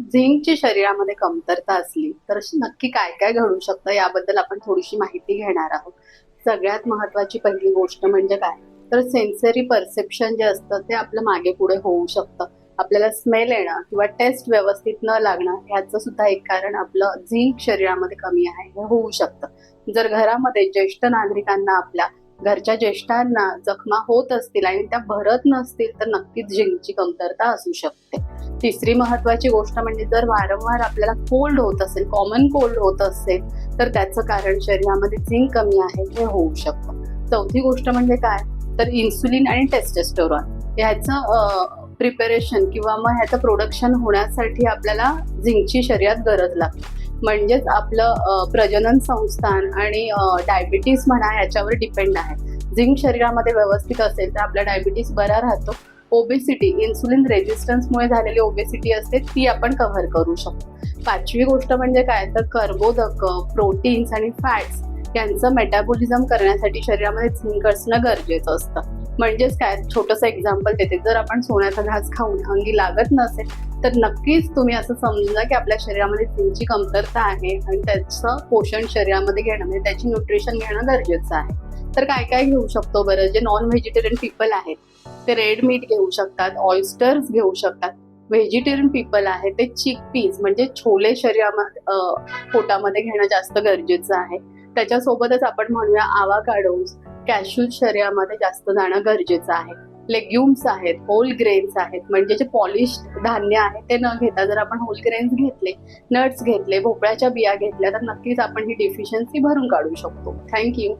झिंकची शरीरामध्ये कमतरता असली तर अशी नक्की काय काय घडू शकतं याबद्दल आपण थोडीशी माहिती घेणार आहोत. सगळ्यात महत्वाची पहिली गोष्ट म्हणजे काय, तर सेन्सरी परसेप्शन जे असतं ते आपलं मागे पुढे होऊ शकतं. आपल्याला स्मेल येणं किंवा टेस्ट व्यवस्थित न लागणं ह्याचं सुद्धा एक कारण आपलं झिंक शरीरामध्ये कमी आहे हे होऊ शकतं. जर घरामध्ये ज्येष्ठ नागरिकांना, आपल्या घरच्या ज्येष्ठांना जखमा होत असतील आणि त्या भरत नसतील तर नक्कीच झिंकची कमतरता असू शकते. तिसरी महत्वाची गोष्ट म्हणजे जर वारंवार आपल्याला कोल्ड होत असेल, कॉमन कोल्ड होत असेल, तर त्याचं कारण शरीरामध्ये झिंक कमी आहे हे होऊ शकतं. चौथी गोष्ट म्हणजे काय, तर इन्सुलिन आणि टेस्टोस्टेरॉन ह्याचं प्रिपरेशन किंवा मग ह्याचं प्रोडक्शन होण्यासाठी आपल्याला झिंकची शरीरात गरज लागते. म्हणजेच आपलं प्रजनन संस्थान आणि डायबिटीस म्हणा याच्यावर डिपेंड आहे. झिंक शरीरामध्ये व्यवस्थित असेल तर आपला डायबिटीस बरा राहतो. ओबेसिटी, इन्सुलिन रेजिस्टन्समुळे झालेली ओबेसिटी असते ती आपण कव्हर करू शकतो. पाचवी गोष्ट म्हणजे काय, तर कर्बोदक, प्रोटीन्स आणि फॅट्स यांचं मेटाबॉलिझम करण्यासाठी शरीरामध्ये झिंक असणं गरजेचं असतं. म्हणजेच काय, छोटंसं एक्झाम्पल देते, जर आपण सोन्याचा घास खाऊन अंगी लागत नसेल तर नक्कीच तुम्ही असं समजा की आपल्या शरीरामध्ये झिंकची कमतरता आहे आणि त्याचं पोषण शरीरामध्ये घेणं म्हणजे त्याची न्यूट्रिशन घेणं गरजेचं आहे. तर काय काय घेऊ शकतो बरं, जे नॉन व्हेजिटेरियन पीपल आहेत ते रेड मीट घेऊ शकतात, ऑयस्टर्स घेऊ शकतात. व्हेजिटेरियन पीपल आहे ते चिकपीस म्हणजे छोले शरीरामध्ये पोटामध्ये घेणं जास्त गरजेचं आहे. त्याच्यासोबतच आपण म्हणूया आवाकाडोज, कॅशू शरीरामध्ये जास्त जाणं गरजेचं आहे. लेग्युम्स आहेत, होल ग्रेन्स आहेत, म्हणजे जे पॉलिश धान्य आहे ते न घेता जर आपण होल ग्रेन्स घेतले, नट्स घेतले, भोपळ्याच्या बिया घेतल्या तर नक्कीच आपण ही डिफिशियन्सी भरून काढू शकतो. थँक्यू.